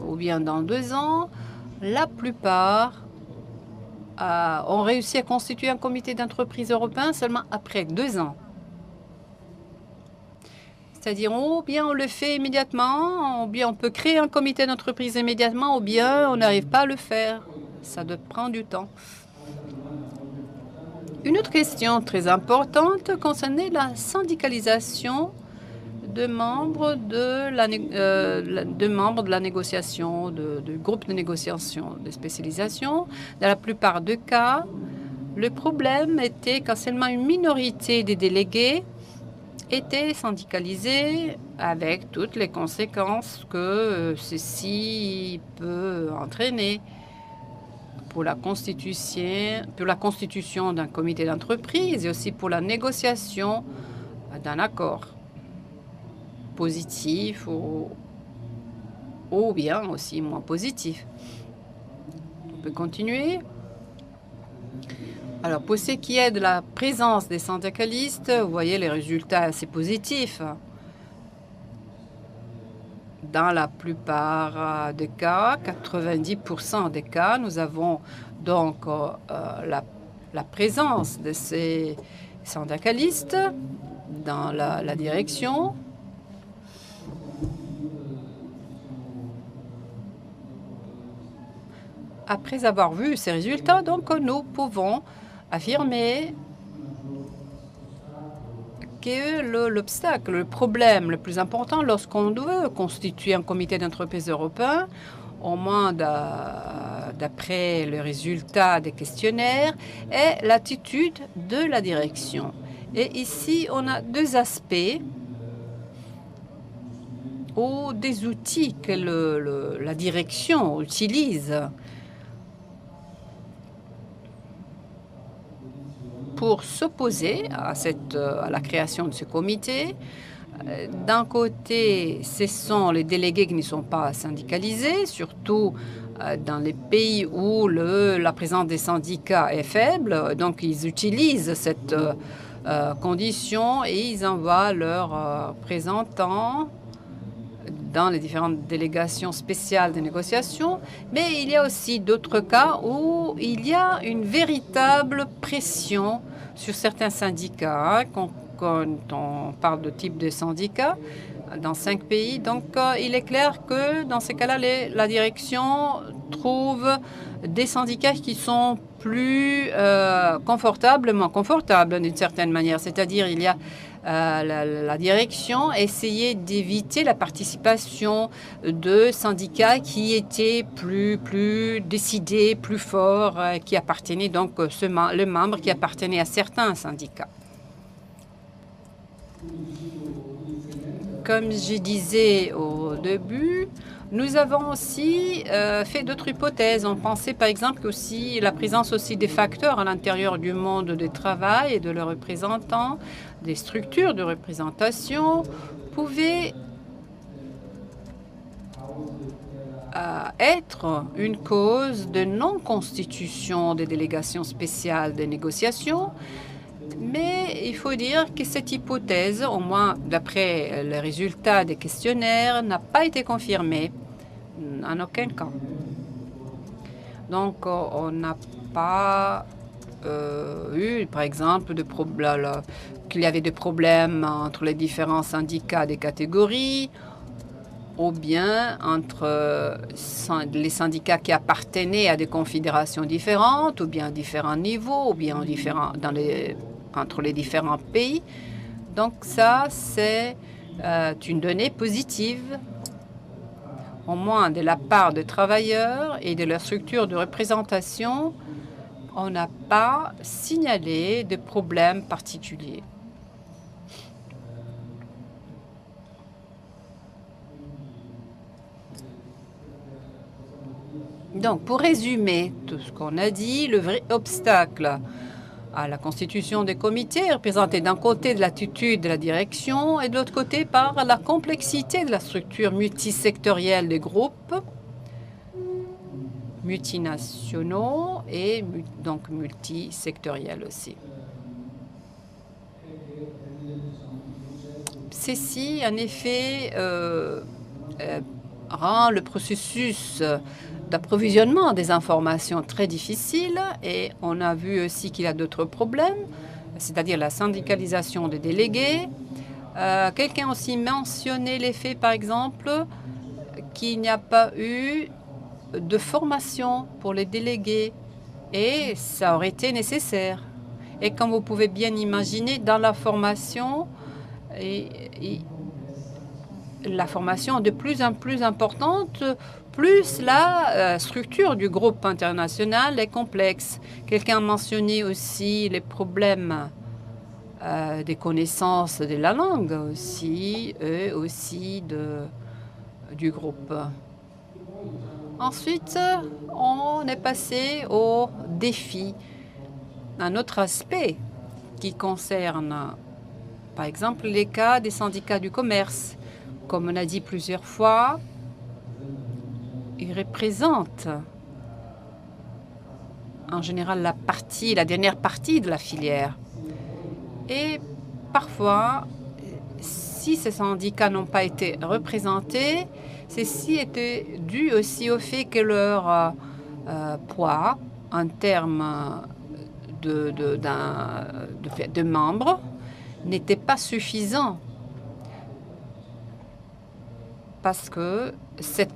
ou bien dans 2 ans. La plupart ont réussi à constituer un comité d'entreprise européen seulement après 2 ans. C'est-à-dire, ou bien on le fait immédiatement, ou bien on peut créer un comité d'entreprise immédiatement, ou bien on n'arrive pas à le faire. Ça doit prendre du temps. Une autre question très importante concernait la syndicalisation de membres de la négociation, de groupes de négociation, de spécialisation. Dans la plupart des cas, le problème était quand seulement une minorité des délégués étaient syndicalisés, avec toutes les conséquences que ceci peut entraîner pour la constitution d'un comité d'entreprise et aussi pour la négociation d'un accord positif ou bien aussi moins positif. On peut continuer. Alors, pour ce qui est de la présence des syndicalistes, vous voyez les résultats assez positifs. Dans la plupart des cas, 90% des cas, nous avons donc la présence de ces syndicalistes dans la direction. Après avoir vu ces résultats, donc, nous pouvons affirmer que l'obstacle, le problème le plus important lorsqu'on veut constituer un comité d'entreprise européen, au moins d'après le résultat des questionnaires, est l'attitude de la direction. Et ici, on a 2 aspects ou des outils que la direction utilise. pour s'opposer à la création de ce comité. D'un côté, ce sont les délégués qui ne sont pas syndicalisés, surtout dans les pays où la présence des syndicats est faible. Donc, ils utilisent cette condition et ils envoient leurs représentants dans les différentes délégations spéciales des négociations. Mais il y a aussi d'autres cas où il y a une véritable pression sur certains syndicats, quand on parle de type de syndicat dans 5 pays. Donc, il est clair que dans ces cas-là, la direction trouve des syndicats qui sont plus confortablement confortables d'une certaine manière. C'est-à-dire, il y a la direction essayait d'éviter la participation de syndicats qui étaient plus décidés, plus forts, qui appartenaient donc le membre qui appartenait à certains syndicats. Comme je disais au début, nous avons aussi fait d'autres hypothèses. On pensait par exemple aussi la présence aussi des facteurs à l'intérieur du monde du travail et de leurs représentants, des structures de représentation, pouvaient être une cause de non-constitution des délégations spéciales de négociation. Mais il faut dire que cette hypothèse, au moins d'après les résultats des questionnaires, n'a pas été confirmée en aucun cas. Donc, on n'a pas eu, par exemple, qu'il y avait des problèmes entre les différents syndicats des catégories, ou bien entre les syndicats qui appartenaient à des confédérations différentes, ou bien à différents niveaux, ou bien entre les différents pays. Donc ça, c'est une donnée positive, au moins de la part des travailleurs et de leur structure de représentation. On n'a pas signalé de problèmes particuliers. Donc, pour résumer tout ce qu'on a dit, le vrai obstacle à la constitution des comités est représenté d'un côté de l'attitude de la direction et de l'autre côté par la complexité de la structure multisectorielle des groupes multinationaux et donc multisectoriels aussi. Ceci, en effet, rend le processus d'approvisionnement des informations très difficile et on a vu aussi qu'il y a d'autres problèmes, c'est-à-dire la syndicalisation des délégués. Quelqu'un aussi mentionnait l'effet, par exemple, qu'il n'y a pas eu de formation pour les délégués et ça aurait été nécessaire. Et comme vous pouvez bien imaginer, dans la formation, la formation est de plus en plus importante, plus la structure du groupe international est complexe. Quelqu'un a mentionné aussi les problèmes des connaissances de la langue aussi, et aussi du groupe. Ensuite, on est passé au défi. Un autre aspect qui concerne, par exemple, les cas des syndicats du commerce. Comme on a dit plusieurs fois, ils représentent en général la dernière partie de la filière. Et parfois, si ces syndicats n'ont pas été représentés, ceci était dû aussi au fait que leur poids en termes de membres n'était pas suffisant. Parce que cette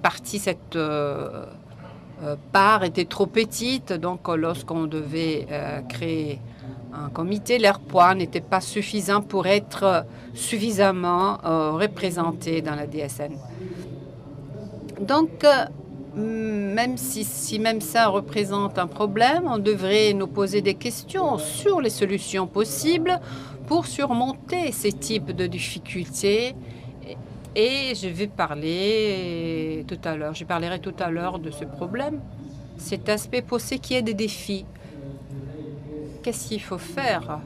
part était trop petite, donc lorsqu'on devait créer un comité, leur poids n'était pas suffisant pour être suffisamment représenté dans la DSN. Donc, même si même ça représente un problème, on devrait nous poser des questions sur les solutions possibles pour surmonter ces types de difficultés. Et je parlerai tout à l'heure de ce problème, cet aspect pour ce qui est des défis. qu'est-ce qu'il faut faire?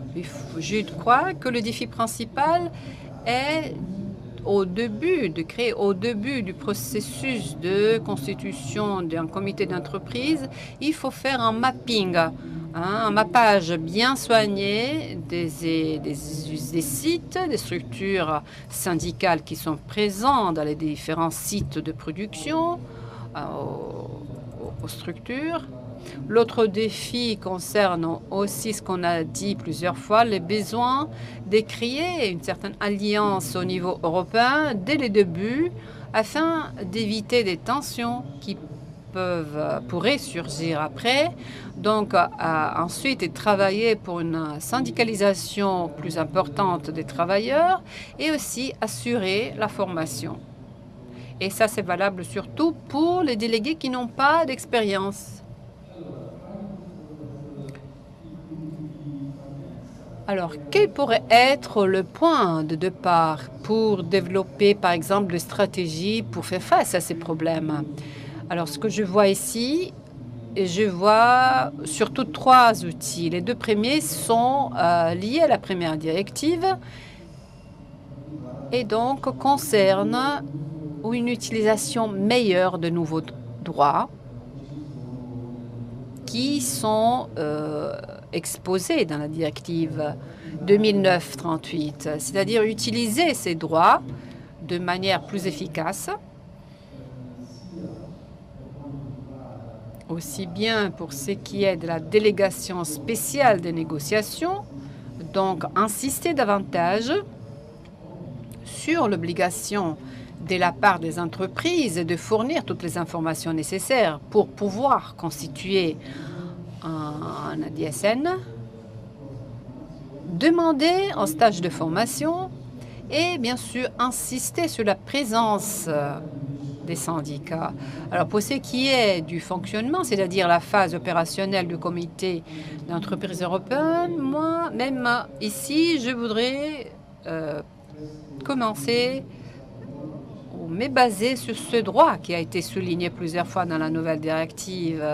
Je crois que le défi principal est de créer au début du processus de constitution d'un comité d'entreprise, il faut faire un mapping, un mappage bien soigné des sites, des structures syndicales qui sont présentes dans les différents sites de production, aux structures. L'autre défi concerne aussi ce qu'on a dit plusieurs fois, les besoins de créer une certaine alliance au niveau européen dès le début afin d'éviter des tensions qui pourraient surgir après. Donc, ensuite, et travailler pour une syndicalisation plus importante des travailleurs et aussi assurer la formation. Et ça, c'est valable surtout pour les délégués qui n'ont pas d'expérience. Alors, quel pourrait être le point de départ pour développer, par exemple, des stratégies pour faire face à ces problèmes? Alors, ce que je vois ici, je vois surtout 3 outils. Les 2 premiers sont liés à la première directive et donc concernent une utilisation meilleure de nouveaux droits qui sont exposés dans la directive 2009-38, c'est-à-dire utiliser ces droits de manière plus efficace, aussi bien pour ce qui est de la délégation spéciale des négociations, donc insister davantage sur l'obligation de la part des entreprises de fournir toutes les informations nécessaires pour pouvoir constituer un ADSN, demander un stage de formation et bien sûr insister sur la présence des syndicats. Alors pour ce qui est du fonctionnement, c'est-à-dire la phase opérationnelle du comité d'entreprise européenne, moi, même ici, je voudrais commencer mais basé sur ce droit qui a été souligné plusieurs fois dans la nouvelle directive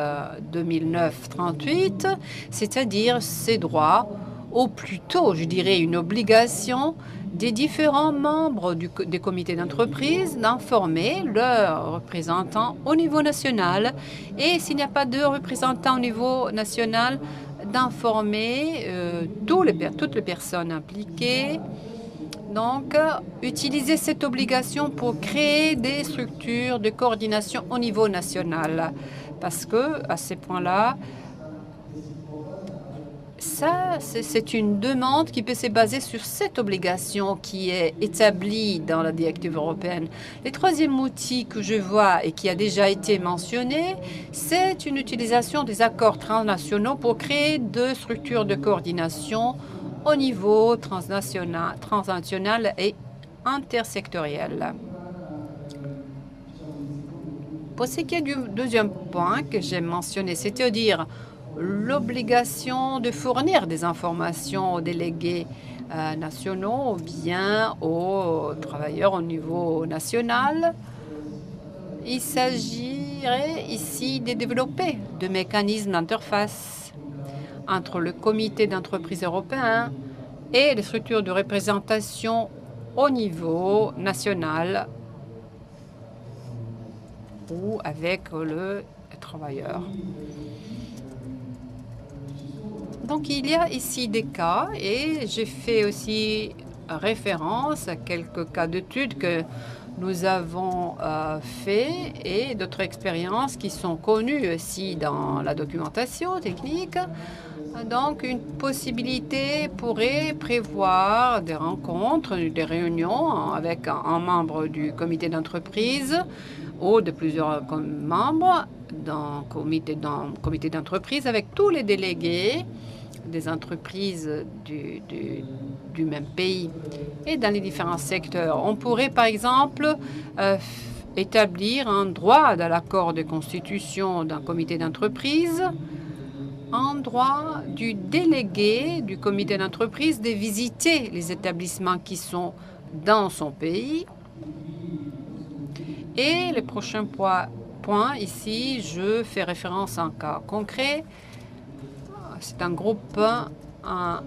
2009-38, c'est-à-dire ces droits, ou plutôt, je dirais, une obligation des différents membres des comités d'entreprise d'informer leurs représentants au niveau national et s'il n'y a pas de représentants au niveau national, d'informer toutes les personnes impliquées. Donc, utiliser cette obligation pour créer des structures de coordination au niveau national. Parce que, à ces points-là, ça, c'est une demande qui peut se baser sur cette obligation qui est établie dans la directive européenne. Le troisième outil que je vois et qui a déjà été mentionné, c'est une utilisation des accords transnationaux pour créer deux structures de coordination au niveau transnational et intersectoriel. Pour ce qui est du deuxième point que j'ai mentionné, c'est-à-dire l'obligation de fournir des informations aux délégués nationaux ou bien aux travailleurs au niveau national, il s'agirait ici de développer des mécanismes d'interface entre le comité d'entreprise européen et les structures de représentation au niveau national ou avec le travailleur. Donc, il y a ici des cas et j'ai fait aussi référence à quelques cas d'études que nous avons fait et d'autres expériences qui sont connues aussi dans la documentation technique. Donc, une possibilité pourrait prévoir des rencontres, des réunions avec un membre du comité d'entreprise ou de plusieurs membres d'un comité d'entreprise avec tous les délégués des entreprises du même pays et dans les différents secteurs. On pourrait, par exemple, établir un droit dans l'accord de constitution d'un comité d'entreprise, un droit du délégué du comité d'entreprise de visiter les établissements qui sont dans son pays. Et le prochain point ici, je fais référence à un cas concret. c'est un groupe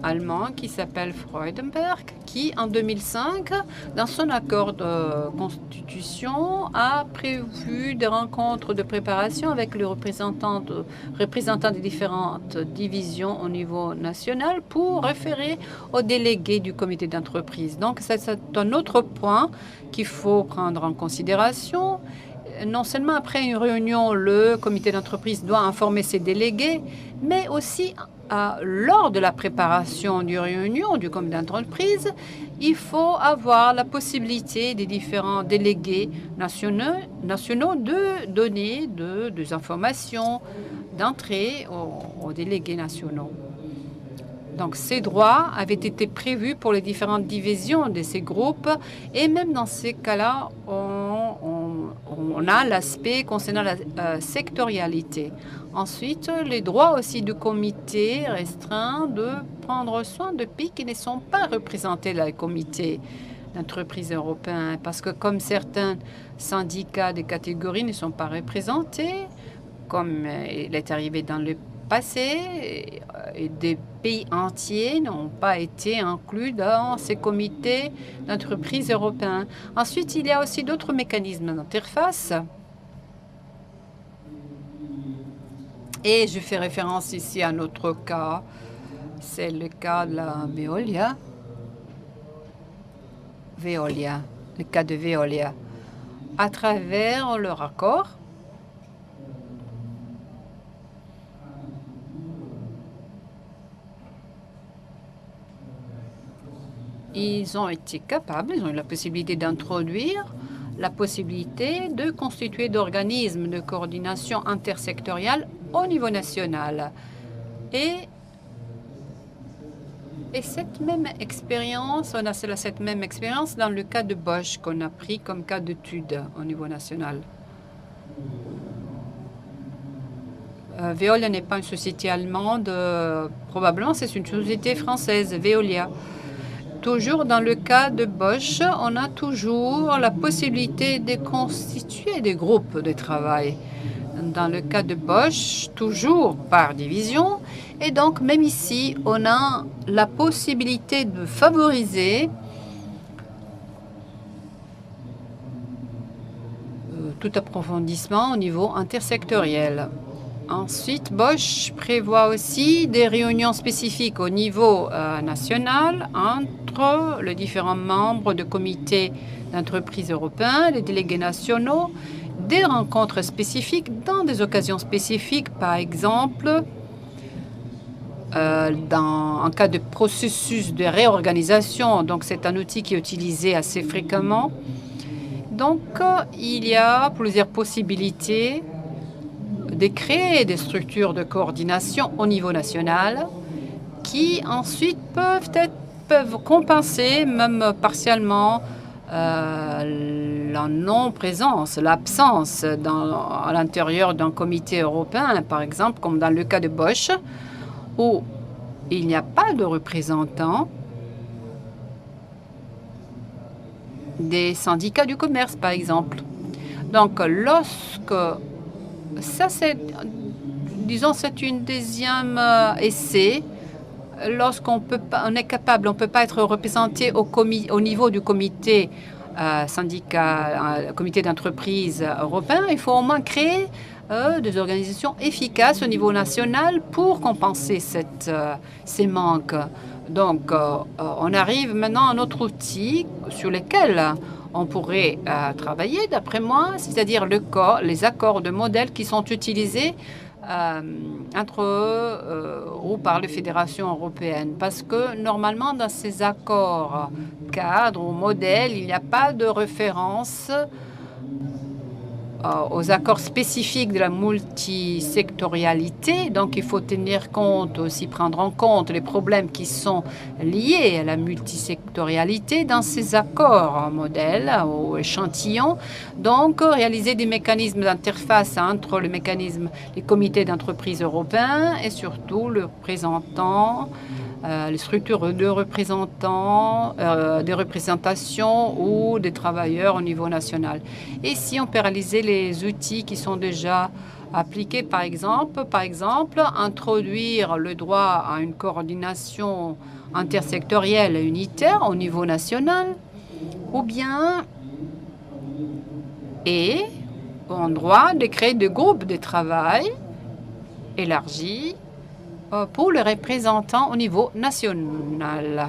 allemand qui s'appelle Freudenberg, qui en 2005, dans son accord de constitution, a prévu des rencontres de préparation avec les représentants des différentes divisions au niveau national pour référer aux délégués du comité d'entreprise. Donc c'est un autre point qu'il faut prendre en considération. Non seulement après une réunion, le comité d'entreprise doit informer ses délégués, mais aussi lors de la préparation d'une réunion du comité d'entreprise, il faut avoir la possibilité des différents délégués nationaux de donner des informations d'entrée aux délégués nationaux. Donc, ces droits avaient été prévus pour les différentes divisions de ces groupes et même dans ces cas-là, on a l'aspect concernant la sectorialité. Ensuite, les droits aussi du comité restreint de prendre soin de pays qui ne sont pas représentés dans le comité d'entreprise européen parce que comme certains syndicats des catégories ne sont pas représentés, comme il est arrivé dans le passé, et des pays entiers n'ont pas été inclus dans ces comités d'entreprise européens. Ensuite, il y a aussi d'autres mécanismes d'interface. Et je fais référence ici à notre cas. C'est le cas de la Veolia. Le cas de Veolia. À travers leur accord, ils ont été capables, ils ont eu la possibilité d'introduire la possibilité de constituer d'organismes de coordination intersectorielle au niveau national. Et cette même expérience, on a cette même expérience dans le cas de Bosch qu'on a pris comme cas d'étude au niveau national. Veolia n'est pas une société allemande, probablement c'est une société française, Veolia. Toujours dans le cas de Bosch, on a toujours la possibilité de constituer des groupes de travail. Dans le cas de Bosch, toujours par division. Et donc, même ici, on a la possibilité de favoriser tout approfondissement au niveau intersectoriel. Ensuite, Bosch prévoit aussi des réunions spécifiques au niveau national entre les différents membres de comités d'entreprise européens, les délégués nationaux, des rencontres spécifiques dans des occasions spécifiques, par exemple, en cas de processus de réorganisation. Donc, c'est un outil qui est utilisé assez fréquemment. Donc, il y a plusieurs possibilités de créer des structures de coordination au niveau national qui ensuite peuvent compenser, même partiellement, la non-présence, l'absence à l'intérieur d'un comité européen, par exemple, comme dans le cas de Bosch, où il n'y a pas de représentants des syndicats du commerce, par exemple. Donc, lorsque ça, c'est une deuxième essai. Lorsqu'on est capable, on ne peut pas être représenté au niveau du comité comité d'entreprise européen, il faut au moins créer des organisations efficaces au niveau national pour compenser ces manques. Donc, on arrive maintenant à un autre outil sur lequel on pourrait travailler, d'après moi, c'est-à-dire les accords de modèle qui sont utilisés ou par les fédérations européennes. Parce que normalement, dans ces accords cadres ou modèles, il n'y a pas de référence aux accords spécifiques de la multisectorialité. Donc, il faut tenir compte aussi, prendre en compte les problèmes qui sont liés à la multisectorialité dans ces accords modèles ou échantillons. Donc, réaliser des mécanismes d'interface entre les comités d'entreprise européens et surtout le représentant, les structures de représentants, des représentations ou des travailleurs au niveau national. Et si on peut réaliser les outils qui sont déjà Appliquer, par exemple, introduire le droit à une coordination intersectorielle et unitaire au niveau national, ou bien en droit de créer des groupes de travail élargis pour les représentants au niveau national.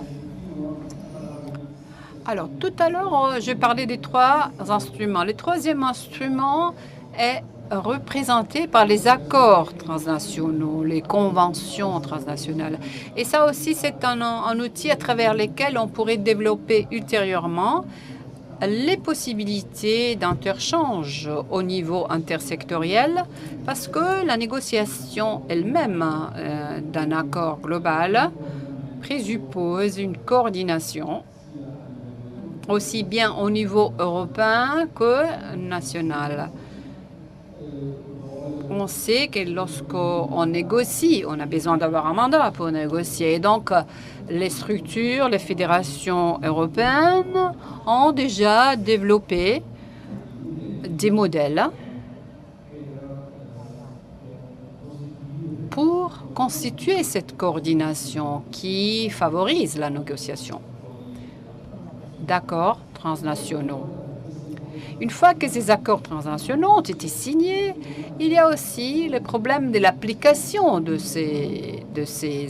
Alors, tout à l'heure, je parlais des 3 instruments. Le troisième instrument est représenté par les accords transnationaux, les conventions transnationales. Et ça aussi, c'est un outil à travers lequel on pourrait développer ultérieurement les possibilités d'interchange au niveau intersectoriel, parce que la négociation elle-même d'un accord global présuppose une coordination aussi bien au niveau européen que national. On sait que lorsqu'on négocie, on a besoin d'avoir un mandat pour négocier. Donc, les structures, les fédérations européennes ont déjà développé des modèles pour constituer cette coordination qui favorise la négociation d'accords transnationaux. Une fois que ces accords transnationaux ont été signés, il y a aussi le problème de l'application de ces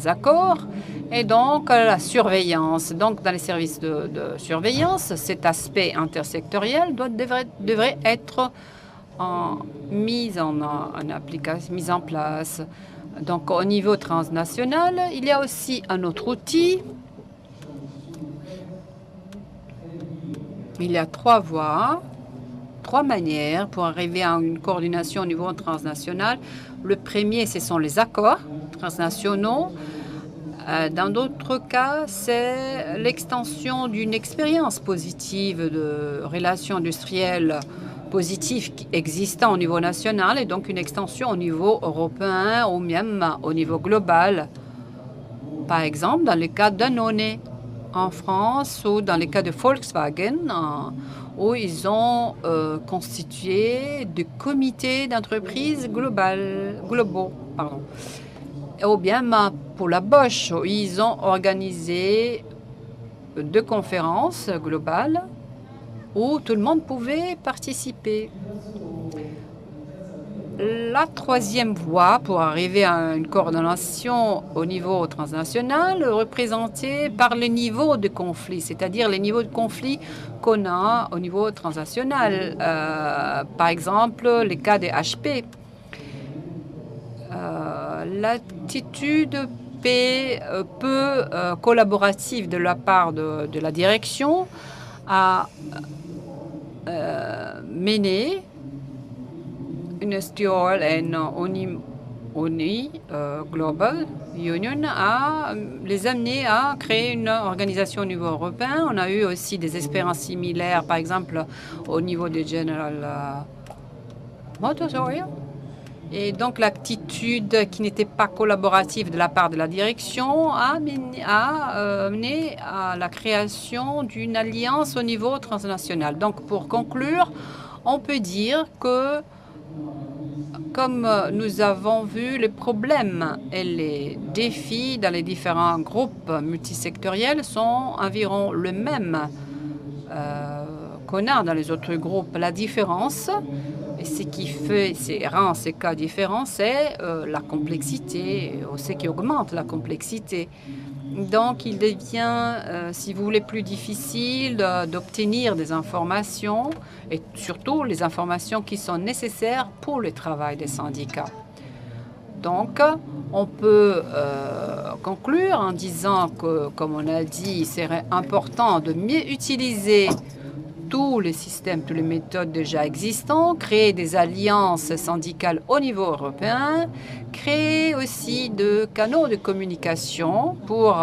accords et donc la surveillance. Donc, dans les services de surveillance, cet aspect intersectoriel devrait être mis en place. Donc, au niveau transnational, il y a aussi un autre outil. Il y a 3 voies. 3 manières pour arriver à une coordination au niveau transnational. Le premier, ce sont les accords transnationaux. Dans d'autres cas, c'est l'extension d'une expérience positive de relations industrielles positives existant au niveau national et donc une extension au niveau européen ou même au niveau global. Par exemple, dans le cas de Danone en France ou dans le cas de Volkswagen, où ils ont constitué des comités d'entreprise globaux. Ou bien pour la Bosch, où ils ont organisé 2 conférences globales où tout le monde pouvait participer. La 3e voie pour arriver à une coordination au niveau transnational, représentée par le niveau de conflit, c'est-à-dire les niveaux de conflit qu'on a au niveau transnational. Par exemple, les cas des HP. L'attitude peu collaborative de la part de la direction a mené UNSTOL et ONI Global Union a les amener à créer une organisation au niveau européen. On a eu aussi des expériences similaires, par exemple au niveau de General Motors. Et donc l'attitude qui n'était pas collaborative de la part de la direction a mené à la création d'une alliance au niveau transnational. Donc pour conclure, on peut dire que comme nous avons vu, les problèmes et les défis dans les différents groupes multisectoriels sont environ le même qu'on a dans les autres groupes. La différence, et ce qui rend ces cas différents, c'est la complexité, ce qui augmente la complexité. Donc, il devient, si vous voulez, plus difficile d'obtenir des informations et surtout les informations qui sont nécessaires pour le travail des syndicats. Donc, on peut conclure en disant que, comme on a dit, il serait important de mieux utiliser tous les systèmes, toutes les méthodes déjà existantes, créer des alliances syndicales au niveau européen, créer aussi des canaux de communication pour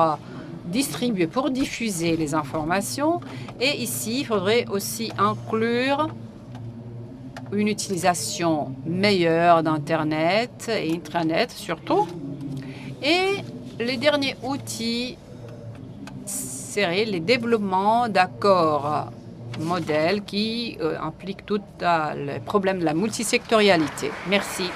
distribuer, pour diffuser les informations. Et ici, il faudrait aussi inclure une utilisation meilleure d'Internet et Intranet surtout. Et le dernier outil serait le développement d'accords modèles qui impliquent tout le problème de la multisectorialité. Merci.